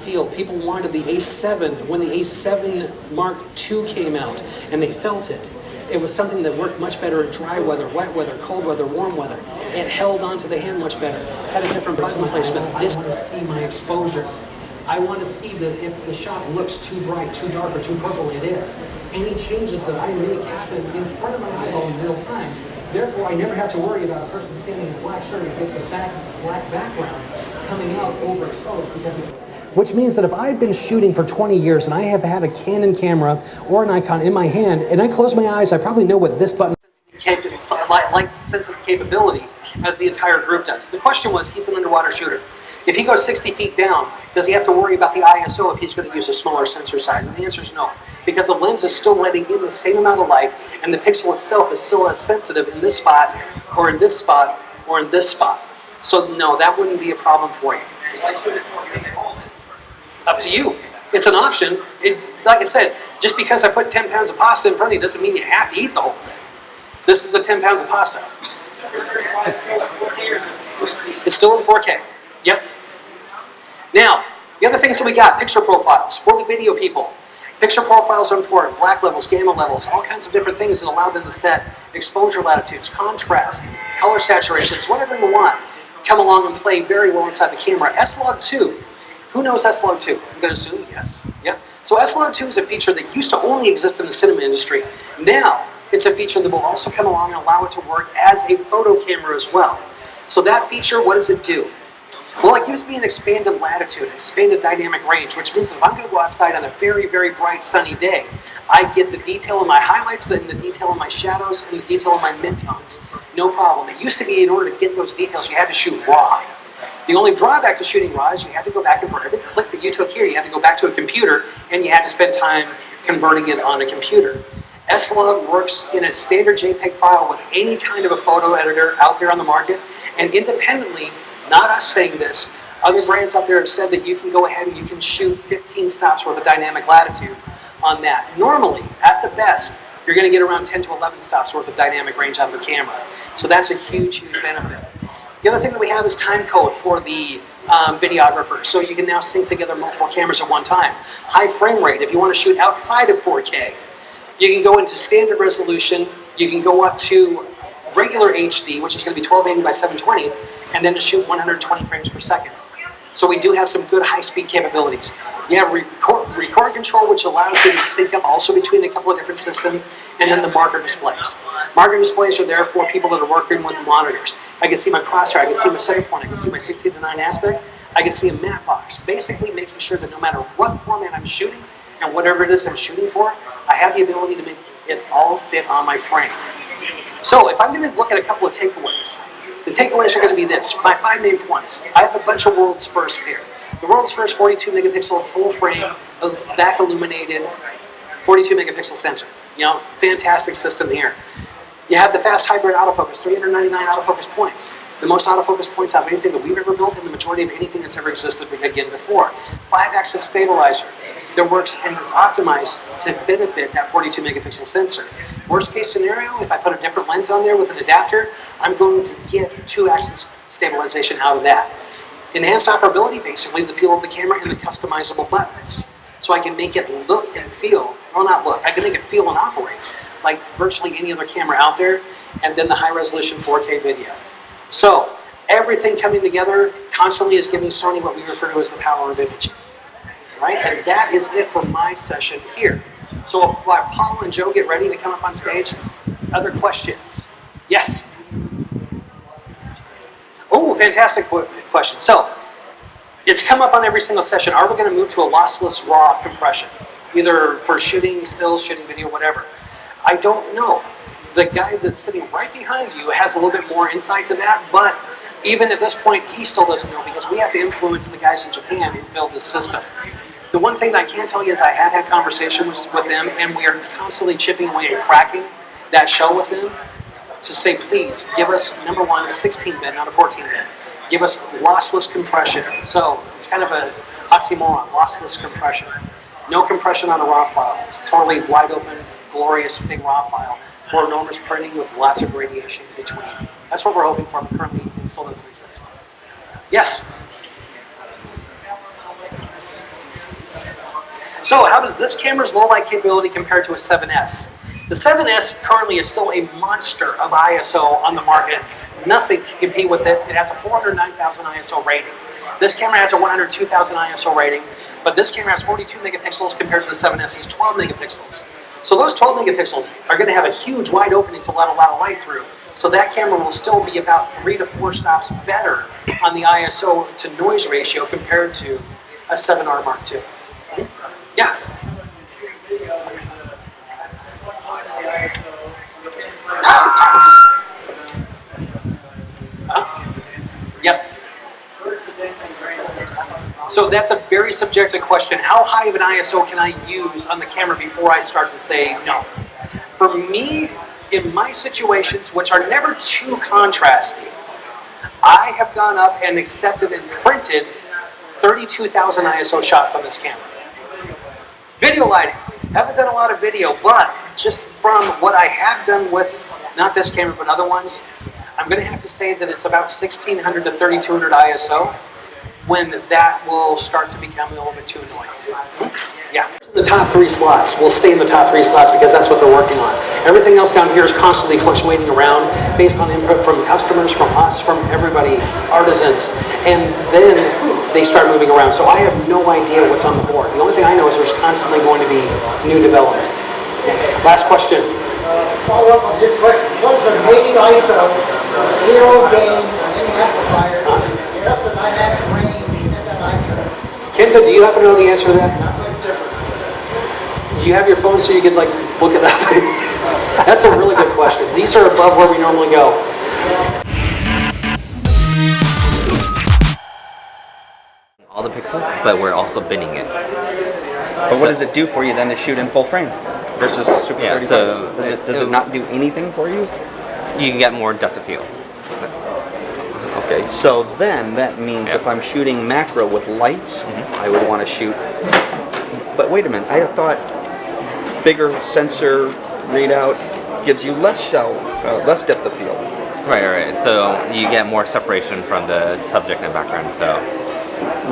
feel. People wanted the A7 when the A7 Mark II came out, and they felt it. It was something that worked much better in dry weather, wet weather, cold weather, warm weather. It held onto the hand much better. Had a different button placement. This want to see my exposure. I want to see that if the shot looks too bright, too dark, or too purple, it is. Any changes that I make happen in front of my eyeball in real time. Therefore, I never have to worry about a person standing in a black shirt against a black background coming out overexposed because of it. Which means that if I've been shooting for 20 years and I have had a Canon camera or an Icon in my hand and I close my eyes, I probably know what this button sensitive capability as the entire group does. The question was, he's an underwater shooter. If he goes 60 feet down, does he have to worry about the ISO if he's going to use a smaller sensor size? And the answer is no, because the lens is still letting in the same amount of light and the pixel itself is still as sensitive in this spot or in this spot or in this spot. So no, that wouldn't be a problem for you. Up to you. It's an option. Like I said, just because I put 10 pounds of pasta in front of you doesn't mean you have to eat the whole thing. This is the 10 pounds of pasta. It's still in 4K. Yep. Now, the other things that we got, picture profiles for the video people. Picture profiles are important, black levels, gamma levels, all kinds of different things that allow them to set exposure latitudes, contrast, color saturations, whatever you want. Come along and play very well inside the camera. S-Log2. Who knows S-Log2? I'm going to assume yes. Yeah. So S-Log2 is a feature that used to only exist in the cinema industry. Now, it's a feature that will also come along and allow it to work as a photo camera as well. So that feature, what does it do? Well, it gives me an expanded latitude, an expanded dynamic range, which means that if I'm going to go outside on a very, very bright sunny day, I get the detail in my highlights, and the detail in my shadows, and the detail in my midtones. No problem. It used to be in order to get those details, you had to shoot raw. The only drawback to shooting raw is you had to go back and for every click that you took here, you had to go back to a computer, and you had to spend time converting it on a computer. S-Log works in a standard JPEG file with any kind of a photo editor out there on the market, and independently, not us saying this, other brands out there have said that you can go ahead and you can shoot 15 stops worth of dynamic latitude on that. Normally, at the best, you're going to get around 10 to 11 stops worth of dynamic range out of the camera. So that's a huge, huge benefit. The other thing that we have is time code for the videographer. So you can now sync together multiple cameras at one time. High frame rate, if you want to shoot outside of 4K. You can go into standard resolution. You can go up to regular HD, which is going to be 1280 by 720, and then to shoot 120 frames per second. So we do have some good high-speed capabilities. You have record control, which allows you to sync up also between a couple of different systems, and then the marker displays. Marker displays are there for people that are working with monitors. I can see my crosshair, I can see my center point, I can see my 16:9 aspect, I can see a matte box, basically making sure that no matter what format I'm shooting, and whatever it is I'm shooting for, I have the ability to make it all fit on my frame. So if I'm going to look at a couple of takeaways, the takeaways are going to be this, my 5 main points. I have a bunch of world's first here. The world's first 42 megapixel full frame, back illuminated, 42 megapixel sensor. You know, fantastic system here. You have the fast hybrid autofocus, 399 autofocus points. The most autofocus points out of anything that we've ever built and the majority of anything that's ever existed again before. 5-axis stabilizer that works and is optimized to benefit that 42 megapixel sensor. Worst case scenario, if I put a different lens on there with an adapter, I'm going to get 2-axis stabilization out of that. Enhanced operability, basically the feel of the camera and the customizable buttons. So I can make it look and feel, well not look, I can make it feel and operate like virtually any other camera out there, and then the high resolution 4K video. So everything coming together constantly is giving Sony what we refer to as the power of imaging. Right? And that is it for my session here. So while Paul and Joe get ready to come up on stage, other questions? Yes? Oh, fantastic question. So, it's come up on every single session. Are we going to move to a lossless raw compression? Either for shooting stills, shooting video, whatever. I don't know. The guy that's sitting right behind you has a little bit more insight to that, but even at this point, he still doesn't know because we have to influence the guys in Japan who build this system. The one thing that I can tell you is I have had conversations with them, and we are constantly chipping away and cracking that shell with them to say, please, give us, number one, a 16-bit, not a 14-bit. Give us lossless compression. So it's kind of an oxymoron, lossless compression. No compression on a RAW file. Totally wide open, glorious, big RAW file for enormous printing with lots of radiation in between. That's what we're hoping for, but currently it still doesn't exist. Yes? So how does this camera's low light capability compare to a 7S? The 7S currently is still a monster of ISO on the market. Nothing can compete with it. It has a 409,000 ISO rating. This camera has a 102,000 ISO rating, but this camera has 42 megapixels compared to the 7S's 12 megapixels. So those 12 megapixels are going to have a huge wide opening to let a lot of light through. So that camera will still be about 3 to 4 stops better on the ISO to noise ratio compared to a 7R Mark II. Yeah. Yep. So that's a very subjective question. How high of an ISO can I use on the camera before I start to say no? For me, in my situations, which are never too contrasting, I have gone up and accepted and printed 32,000 ISO shots on this camera. Video lighting. Haven't done a lot of video, but just from what I have done with, not this camera, but other ones, I'm going to have to say that it's about 1600 to 3200 ISO when that will start to become a little bit too annoying. Yeah. The top 3 slots will stay in the top 3 slots because that's what they're working on. Everything else down here is constantly fluctuating around based on input from customers, from us, from everybody, artisans, and then they start moving around. So I have no idea what's on the board. The only thing I know is there's constantly going to be new development. Last question. Follow up on this question. What is a rated ISO, 0 gain on any amplifier? What's the dynamic range in that ISO? Kenta, do you happen to know the answer to that? Do you have your phone so you can like look it up? That's a really good question. These are above where we normally go. All the pixels, but we're also binning it. But what does it do for you then to shoot in full frame versus Super 35? So does it not do anything for you? You can get more depth of field. Okay, so then that means if I'm shooting macro with lights, I would want to shoot. But wait a minute, I thought bigger sensor readout gives you less depth of field. Right. So you get more separation from the subject and background. So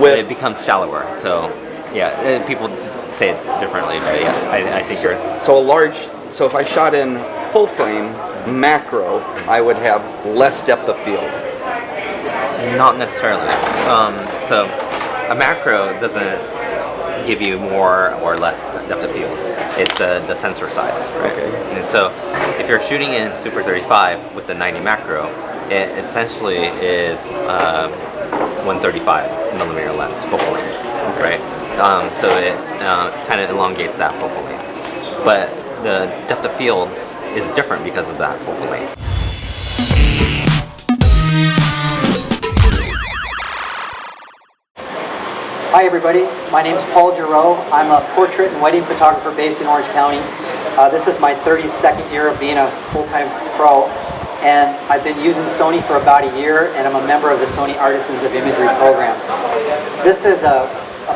it becomes shallower. So yeah, people say it differently, but yes, I think you're. So if I shot in full frame macro, I would have less depth of field. Not necessarily. So a macro doesn't give you more or less depth of field. It's the sensor size, right? Okay. And so if you're shooting in Super 35 with the 90 macro, it essentially is 135 millimeter lens focal length, right? So it kind of elongates that focal length. But the depth of field is different because of that focal length. Hi everybody, my name is Paul Gero. I'm a portrait and wedding photographer based in Orange County. This is my 32nd year of being a full-time pro, and I've been using Sony for about a year, and I'm a member of the Sony Artisans of Imagery program. This is a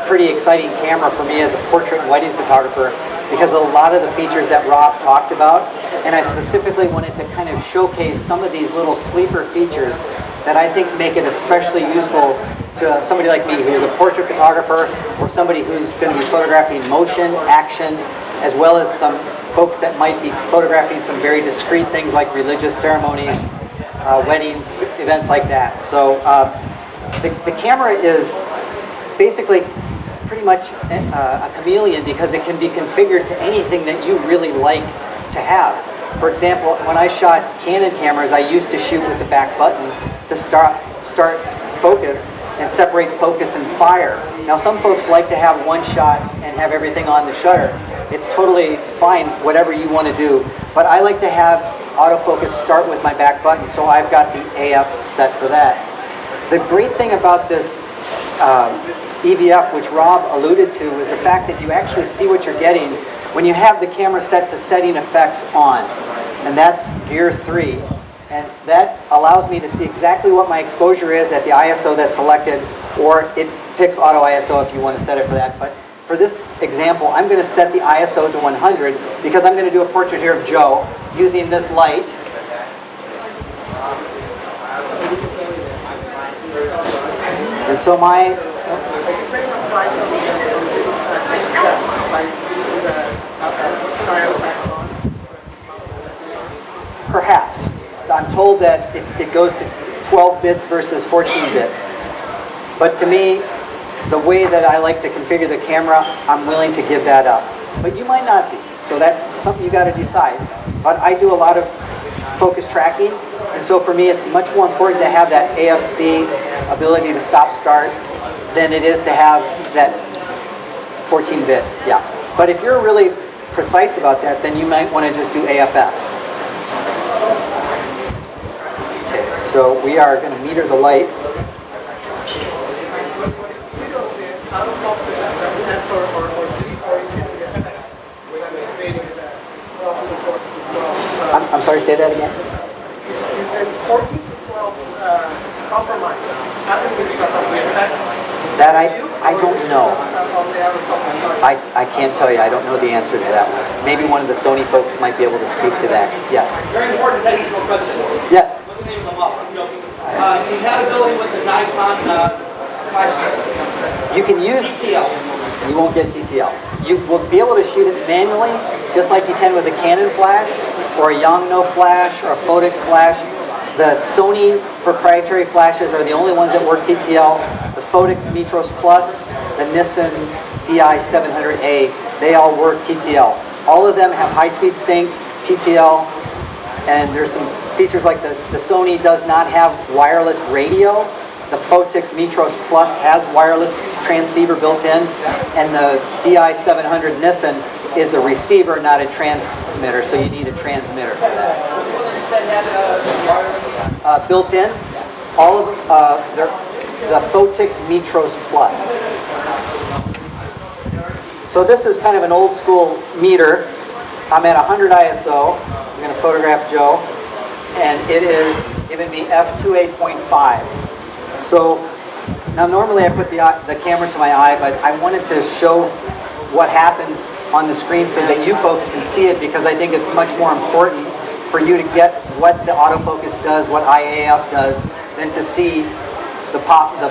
pretty exciting camera for me as a portrait and wedding photographer because of a lot of the features that Rob talked about, and I specifically wanted to kind of showcase some of these little sleeper features that I think make it especially useful to somebody like me who's a portrait photographer or somebody who's going to be photographing motion, action, as well as some folks that might be photographing some very discreet things like religious ceremonies, weddings, events like that. So the camera is basically pretty much a chameleon because it can be configured to anything that you really like to have. For example, when I shot Canon cameras, I used to shoot with the back button to start focus and separate focus and fire. Now some folks like to have one shot and have everything on the shutter. It's totally fine, whatever you want to do. But I like to have autofocus start with my back button, so I've got the AF set for that. The great thing about this EVF, which Rob alluded to, was the fact that you actually see what you're getting when you have the camera set to setting effects on. And that's Gear 3. And that allows me to see exactly what my exposure is at the ISO that's selected, or it picks auto ISO if you want to set it for that. But for this example, I'm going to set the ISO to 100 because I'm going to do a portrait here of Joe using this light. And so my, oops. told that it goes to 12 bits versus 14 bit. But to me, the way that I like to configure the camera, I'm willing to give that up. But you might not be, so that's something you got to decide. But I do a lot of focus tracking, and so for me it's much more important to have that AFC ability to stop-start than it is to have that 14-bit, yeah. But if you're really precise about that, then you might want to just do AFS. Okay, so we are going to meter the light. I'm sorry, say that again? Is the 14 to 12 compromise happening because of the effect? That I don't know. I can't tell you. I don't know the answer to that one. Maybe one of the Sony folks might be able to speak to that. Yes? Very important technical question. Yes? What's the name of the model? I'm joking. Compatibility with the Nikon flash system. You can use... TTL. You won't get TTL. You will be able to shoot it manually, just like you can with a Canon flash, or a Yongnuo flash, or a Photox flash. The Sony proprietary flashes are the only ones that work TTL. The Photox Mitros Plus, the Nissan DI700A, they all work TTL. All of them have high-speed sync, TTL, and there's some features like the Sony does not have wireless radio. The Photox Mitros Plus has wireless transceiver built in, and the DI700 Nissan is a receiver, not a transmitter, so you need a transmitter for that. Built in, all of the Photox Mitros Plus. So this is kind of an old school meter. I'm at 100 ISO. I'm going to photograph Joe, and it is giving me f2.8.5. So now normally I put the camera to my eye, but I wanted to show what happens on the screen so that you folks can see it, because I think it's much more important for you to get what the autofocus does, what IAF does, than to see the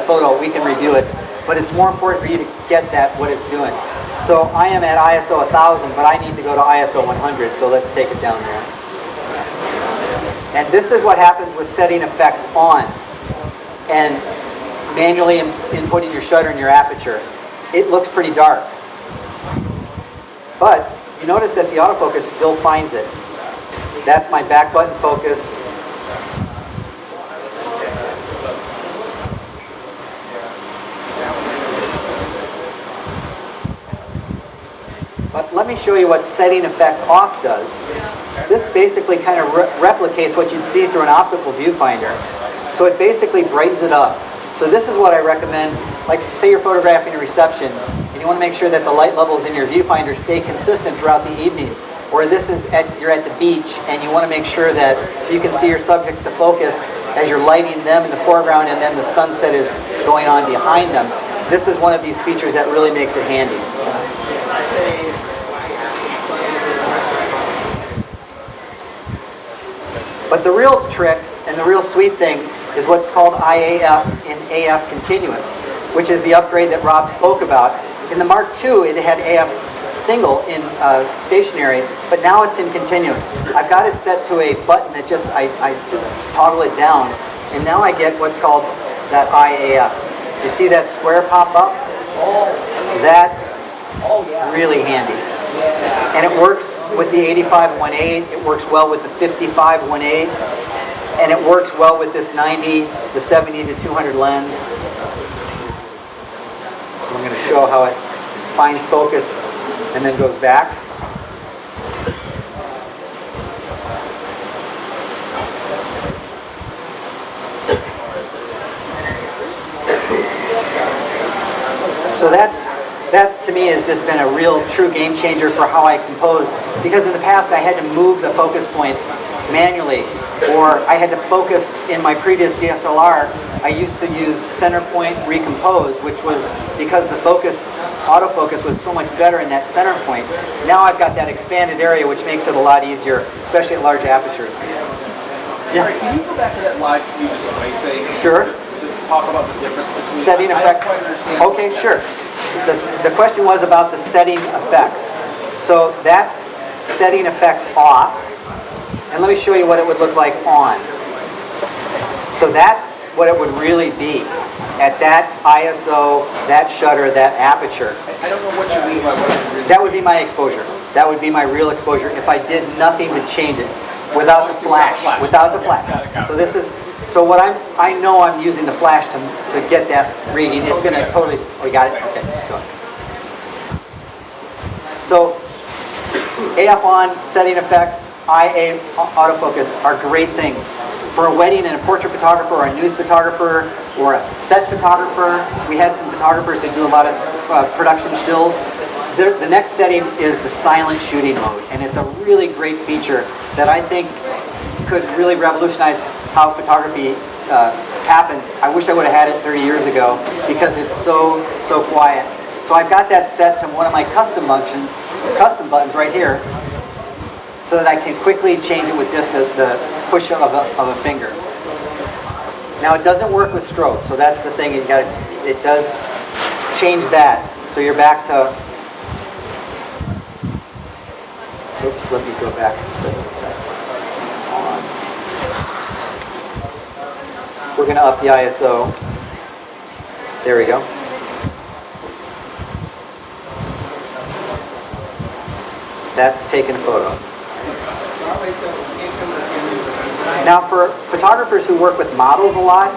photo. We can review it, but it's more important for you to get what it's doing. So I am at ISO 1000, but I need to go to ISO 100, so let's take it down there. And this is what happens with setting effects on and manually inputting your shutter and your aperture. It looks pretty dark. But you notice that the autofocus still finds it. That's my back button focus. But let me show you what setting effects off does. This basically kind of replicates what you'd see through an optical viewfinder. So it basically brightens it up. So this is what I recommend, like say you're photographing a reception, and you want to make sure that the light levels in your viewfinder stay consistent throughout the evening. Or this is you're at the beach, and you want to make sure that you can see your subjects to focus as you're lighting them in the foreground, and then the sunset is going on behind them. This is one of these features that really makes it handy. But the real trick and the real sweet thing is what's called IAF in AF continuous, which is the upgrade that Rob spoke about. In the Mark II, it had AF single in stationary, but now it's in continuous. I've got it set to a button that I just toggle it down, and now I get what's called that IAF. Do you see that square pop up? That's really handy. And it works with the 85-1.8, it works well with the 55-1.8, and it works well with this 90, the 70-200 lens. I'm going to show how it finds focus and then goes back. So that to me has just been a real true game changer for how I compose, because in the past I had to move the focus point manually, or I had to focus in my previous DSLR. I used to use center point recompose, which was because the autofocus was so much better in that center point. Now I've got that expanded area, which makes it a lot easier, especially at large apertures. Sorry, can you go back to that live view display thing? Sure. Talk about the difference between setting effects. I don't quite understand. Okay, sure. The question was about the setting effects. So that's setting effects off. And let me show you what it would look like on. So that's what it would really be at that ISO, that shutter, that aperture. I don't know what you mean by what you really. That would be my exposure. That would be my real exposure if I did nothing to change it, without the flash. Without the flash. Got it. So this is, so what I know I'm using the flash to get that reading. It's going to totally. Oh, you got it. Okay. Go ahead. So AF on, setting effects, IA autofocus are great things. For a wedding and a portrait photographer or a news photographer or a set photographer, we had some photographers that do a lot of production stills. The next setting is the silent shooting mode, and it's a really great feature that I think could really revolutionize how photography happens. I wish I would have had it 30 years ago because it's so quiet. So I've got that set to one of my custom buttons right here, so that I can quickly change it with just the push of a finger. Now it doesn't work with strobe, so that's the thing. It does change that. So you're back to. Oops, let me go back to setting effects. We're going to up the ISO. There we go. That's taken a photo. Now for photographers who work with models a lot,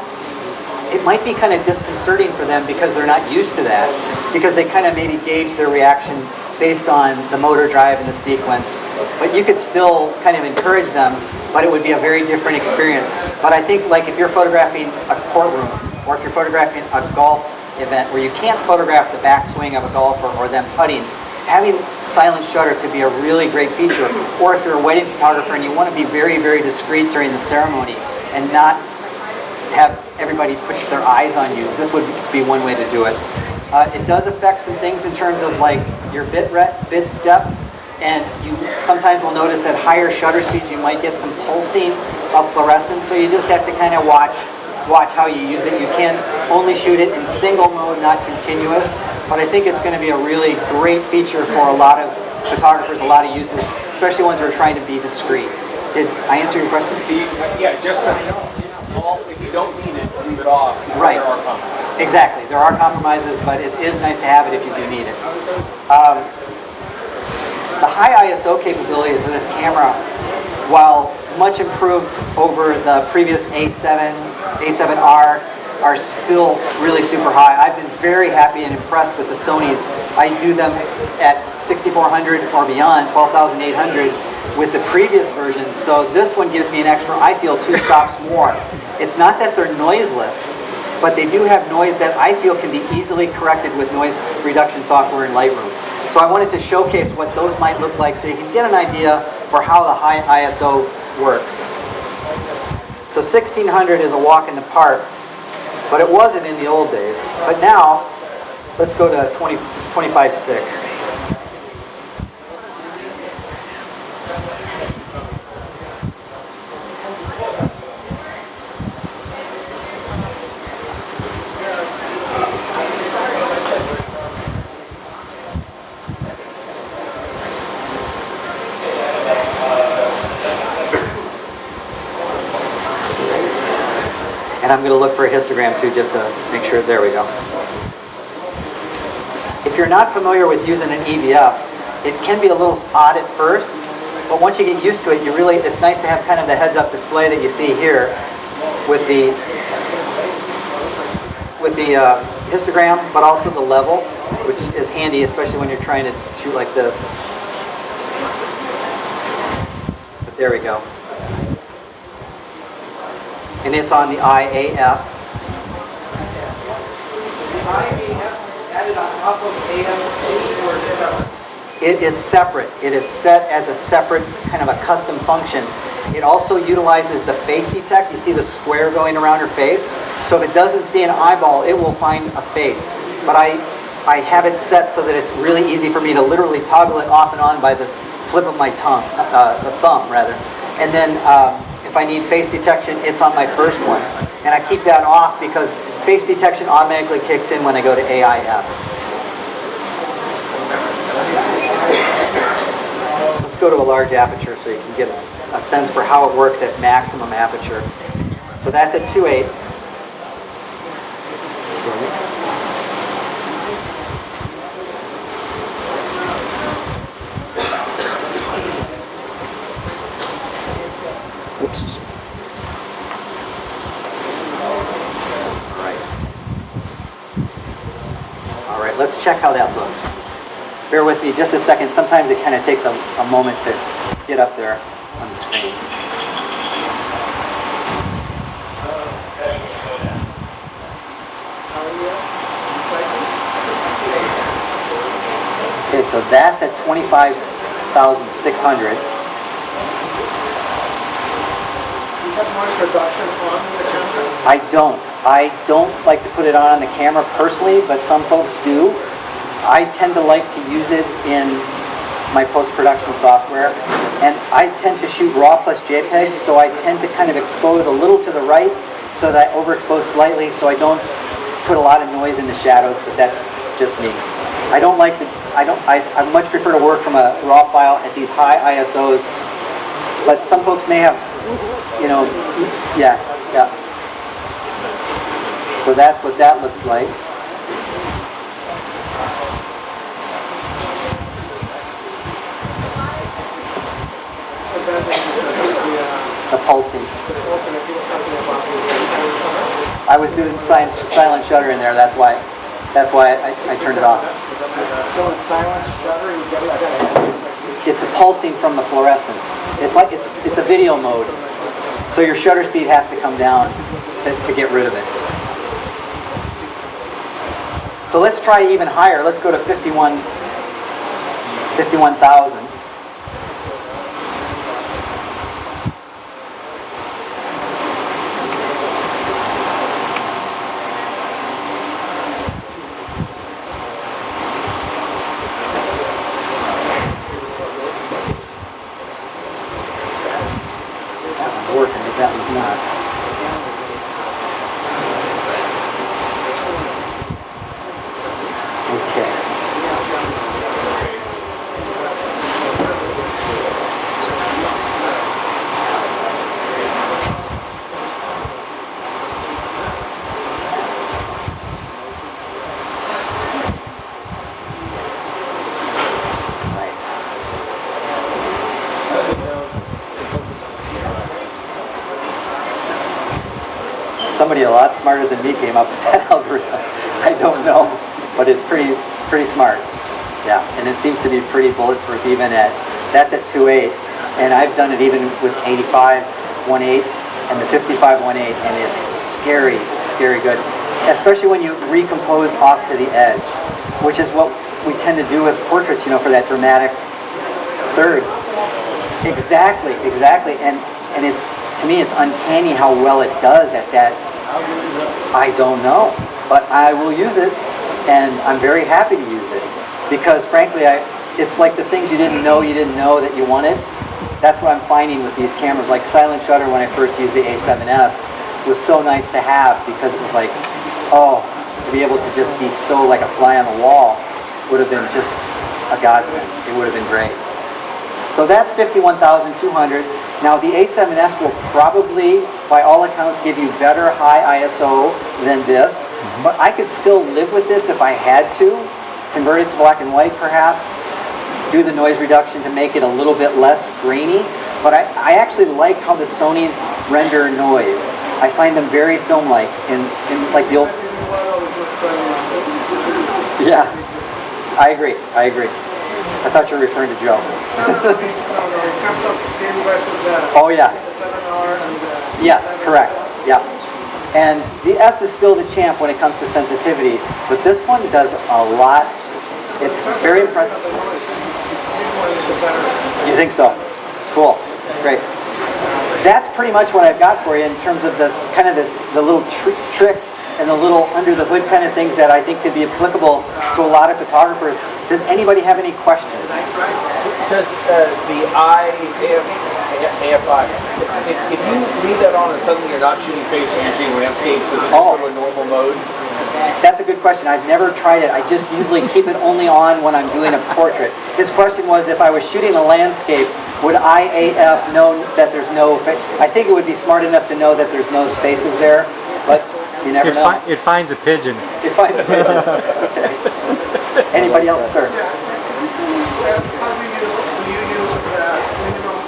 it might be kind of disconcerting for them because they're not used to that, because they kind of maybe gauge their reaction based on the motor drive and the sequence. But you could still kind of encourage them, but it would be a very different experience. But I think like if you're photographing a courtroom, or if you're photographing a golf event where you can't photograph the backswing of a golfer or them putting, having silent shutter could be a really great feature. Or if you're a wedding photographer and you want to be very, very discreet during the ceremony and not have everybody put their eyes on you, this would be one way to do it. It does affect some things in terms of like your bit depth, and you sometimes will notice at higher shutter speeds you might get some pulsing of fluorescence, so you just have to kind of watch how you use it. You can only shoot it in single mode, not continuous, but I think it's going to be a really great feature for a lot of photographers, a lot of uses, especially ones who are trying to be discreet. Did I answer your question? Yeah, just that. If you don't need it, leave it off. Right. There are compromises. Exactly. There are compromises, but it is nice to have it if you do need it. The high ISO capabilities of this camera, while much improved over the previous A7R, are still really super high. I've been very happy and impressed with the Sonys. I do them at 6400 or beyond, 12,800 with the previous versions. So this one gives me an extra, I feel, 2 stops more. It's not that they're noiseless, but they do have noise that I feel can be easily corrected with noise reduction software in Lightroom. So I wanted to showcase what those might look like so you can get an idea for how the high ISO works. So 1600 is a walk in the park, but it wasn't in the old days. But now, let's go to 25.6. And I'm going to look for a histogram too, just to make sure. There we go. If you're not familiar with using an EVF, it can be a little odd at first, but once you get used to it, it's nice to have kind of the heads-up display that you see here with the histogram, but also the level, which is handy, especially when you're trying to shoot like this. But there we go. And it's on the IAF. Is the IAF added on top of AFC, or is it separate? It is separate. It is set as a separate kind of a custom function. It also utilizes the face detect. You see the square going around her face? So if it doesn't see an eyeball, it will find a face. But I have it set so that it's really easy for me to literally toggle it off and on by this flip of my thumb, rather. And then if I need face detection, it's on my first one. And I keep that off because face detection automatically kicks in when I go to AIF. Let's go to a large aperture so you can get a sense for how it works at maximum aperture. So that's at 2.8. Whoops. All right, let's check how that looks. Bear with me just a second. Sometimes it kind of takes a moment to get up there on the screen. Okay, so that's at 25,600. I don't like to put it on the camera personally, but some folks do. I tend to like to use it in my post-production software, and I tend to shoot RAW plus JPEG, so I tend to kind of expose a little to the right so that I overexpose slightly so I don't put a lot of noise in the shadows, but that's just me. I much prefer to work from a RAW file at these high ISOs, but some folks may have, yeah. So that's what that looks like. The pulsing. I was doing silent shutter in there. That's why I turned it off. So it's silent shutter, you get it. It's the pulsing from the fluorescence. It's a video mode, so your shutter speed has to come down to get rid of it. So let's try even higher. Let's go to 51,000. That one's working, if that one's not. Okay. Right. Somebody a lot smarter than me came up with that algorithm. I don't know, but it's pretty smart. Yeah, and it seems to be pretty bulletproof even that's at 2.8, and I've done it even with 85/1/8 and the 55/1/8, and it's scary good, especially when you recompose off to the edge, which is what we tend to do with portraits, for that dramatic thirds. Exactly, and it's, to me, it's uncanny how well it does at that. I don't know, but I will use it, and I'm very happy to use it, because frankly, it's like the things you didn't know that you wanted. That's what I'm finding with these cameras. Like silent shutter, when I first used the A7S, was so nice to have, because it was like, to be able to just be so like a fly on the wall would have been just a godsend. It would have been great. So that's 51,200. Now the A7S will probably, by all accounts, give you better high ISO than this, but I could still live with this if I had to. Convert it to black and white perhaps, do the noise reduction to make it a little bit less grainy, but I actually like how the Sonys render noise. I find them very film-like, in like the old... Yeah, I agree. I thought you were referring to Joe. Oh yeah. Yes, correct. Yeah. And the S is still the champ when it comes to sensitivity, but this one does a lot. It's very impressive. You think so? Cool. That's great. That's pretty much what I've got for you in terms of the kind of the little tricks and the little under the hood kind of things that I think could be applicable to a lot of photographers. Does anybody have any questions? Does the AFI, if you leave that on and suddenly you're not shooting faces, you're shooting landscapes, does it just go to a normal mode? That's a good question. I've never tried it. I just usually keep it only on when I'm doing a portrait. His question was if I was shooting a landscape, Would IAF know that there's no face? I think it would be smart enough to know that there's no faces there, but you never know. It finds a pigeon. It finds a pigeon. Okay. Anybody else, sir? How do you use minimum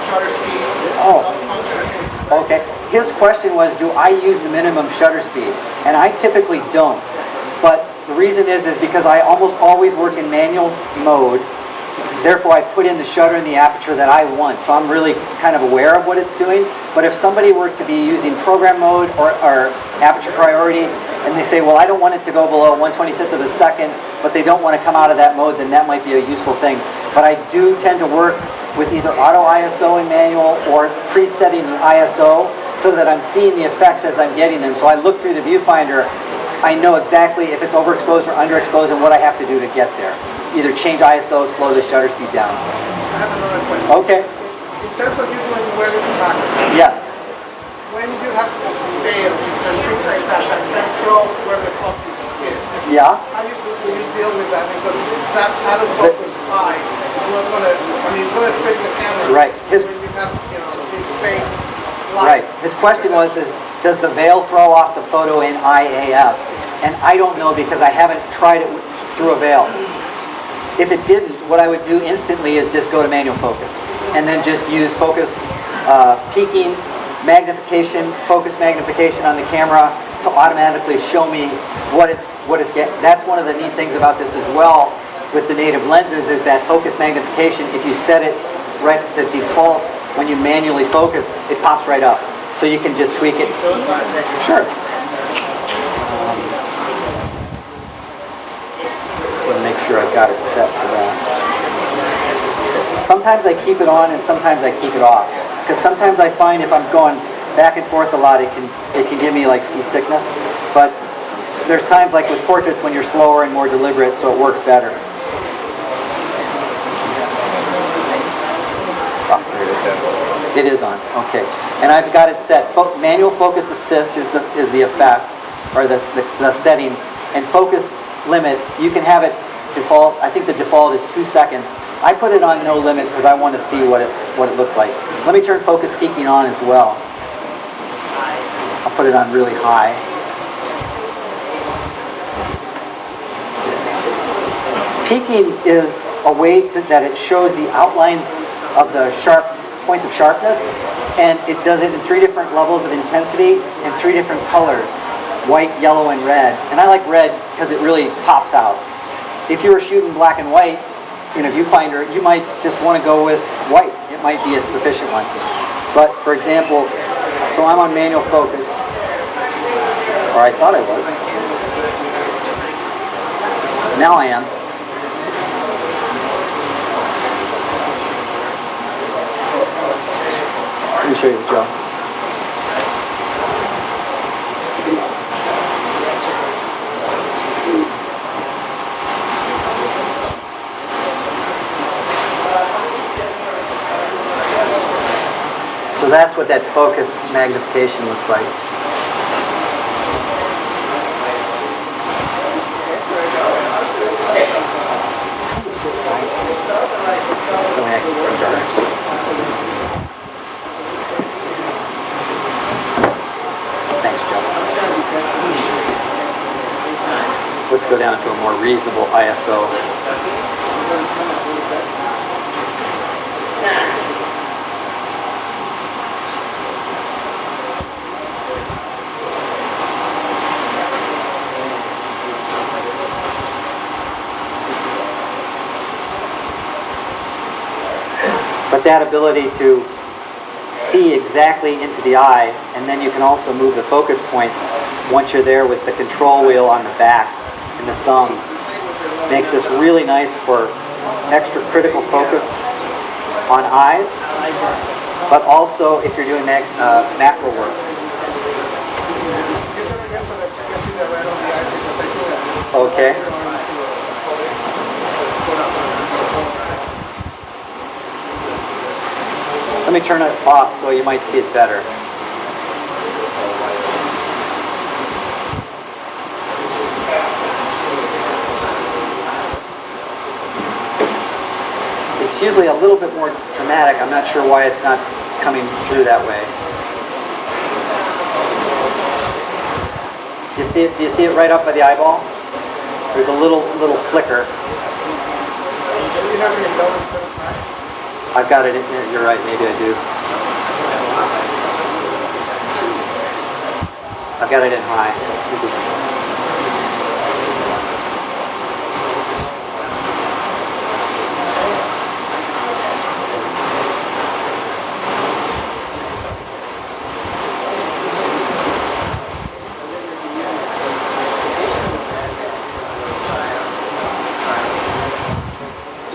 shutter speed? Oh, okay. His question was, do I use the minimum shutter speed? And I typically don't. But the reason is because I almost always work in manual mode. Therefore, I put in the shutter and the aperture that I want. So I'm really kind of aware of what it's doing. But if somebody were to be using program mode or aperture priority, and they say, well, I don't want it to go below 1/25th of a second, but they don't want to come out of that mode, then that might be a useful thing. But I do tend to work with either auto ISO in manual or presetting the ISO so that I'm seeing the effects as I'm getting them. So I look through the viewfinder, I know exactly if it's overexposed or underexposed and what I have to do to get there. Either change ISO, slow the shutter speed down. I have another question. Okay. In terms of you doing wedding photography, Yes. when you have veils and things like that control where the focus is, Yeah. how do you deal with that? Because that's out of focus eye. It's not gonna, it's gonna trick the camera. Right. When you have, this fake light. Right. His question was, does the veil throw off the photo in IAF? And I don't know because I haven't tried it through a veil. If it didn't, what I would do instantly is just go to manual focus and then just use focus peaking, magnification, focus magnification on the camera to automatically show me what it's getting. That's one of the neat things about this as well with the native lenses is that focus magnification, if you set it right to default when you manually focus, it pops right up. So you can just tweak it. Sure. Make sure I've got it set for that. Sometimes I keep it on and sometimes I keep it off. Because sometimes I find if I'm going back and forth a lot, it can give me like seasickness. But there's times like with portraits when you're slower and more deliberate, so it works better. Oh, it is on. Okay. And I've got it set. Manual focus assist is the effect or the setting, and focus limit you can have it default. I think the default is 2 seconds. I put it on no limit because I want to see what it looks like. Let me turn focus peaking on as well. I'll put it on really high. Peaking is a way that it shows the outlines of the sharp points of sharpness, and it does it in 3 different levels of intensity and 3 different colors: white, yellow, and red. And I like red because it really pops out. If you were shooting black and white in a viewfinder, you might just want to go with white. It might be a sufficient one. But for example, so I'm on manual focus, or I thought I was. Now I am. Let me show you, Joe. So that's what that focus magnification looks like. Switch sides. That way I can see better. Thanks, Joe. Let's go down to a more reasonable ISO. But that ability to see exactly into the eye, and then you can also move the focus points once you're there with the control wheel on the back and the thumb, makes this really nice for extra critical focus on eyes, but also if you're doing macro work. Okay. Let me turn it off so you might see it better. It's It's usually a little bit more dramatic. I'm not sure why it's not coming through that way. You see it? Do you see it right up by the eyeball? There's a little flicker. Do you have any low instead of high? I've got it in there. You're right. Maybe I do. I've got it in high. Let me just-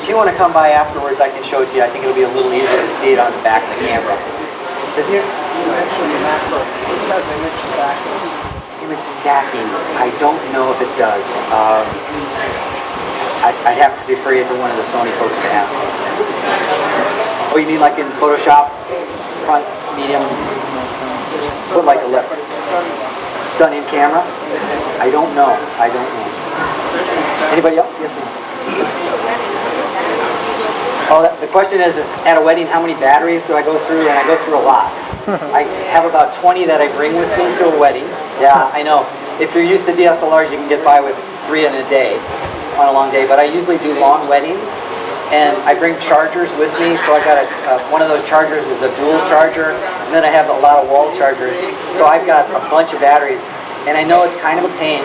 If you want to come by afterwards, I can show it to you. I think it'll be a little easier to see it on the back of the camera. Doesn't it? Actually, macro. It says image stacking. Image stacking. I don't know if it does. I'd have to defer you to one of the Sony folks to ask. Oh, you mean like in Photoshop? Front, medium? Put like a lip. It's done in camera? I don't know. I don't know. Anybody else? Yes, ma'am. Oh, the question is at a wedding, how many batteries do I go through? And I go through a lot. I have about 20 that I bring with me to a wedding. Yeah, I know. If you're used to DSLRs, you can get by with 3 in a day, on a long day. But I usually do long weddings, and I bring chargers with me. So I got one of those chargers is a dual charger, and then I have a lot of wall chargers. So I've got a bunch of batteries, and I know it's kind of a pain.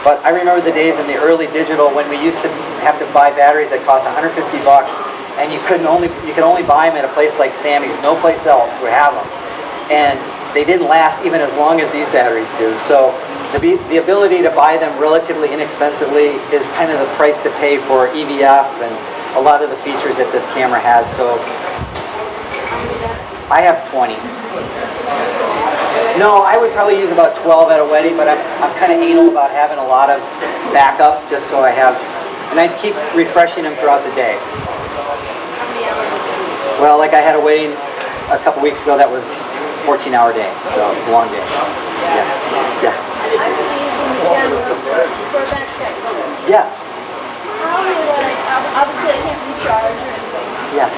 But I remember the days in the early digital when we used to have to buy batteries that cost 150 bucks, and you could only buy them at a place like Sammy's. No place else would have them, and they didn't last even as long as these batteries do. So the ability to buy them relatively inexpensively is kind of the price to pay for EVF and a lot of the features that this camera has. So I have 20. No, I would probably use about 12 at a wedding, but I'm kind of anal about having a lot of backup just so I have, and I keep refreshing them throughout the day. Well, like I had a wedding a couple weeks ago that was 14-hour day, so it was a long day. Yes. Yes. I was using the camera for backpack. Yes. How do I, obviously I can't recharge or anything. Yes.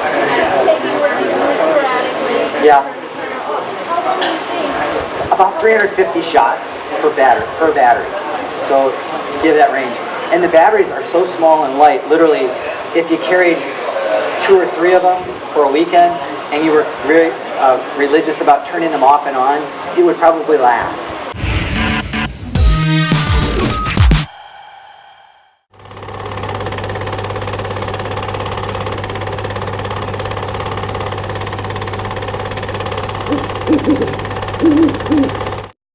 I'm taking working sporadically. Yeah. Turn it off. How long do you think? About 350 shots per battery. So give that range. And the batteries are so small and light. Literally, if you carried 2 or 3 of them for a weekend, and you were very religious about turning them off and on, it would probably last.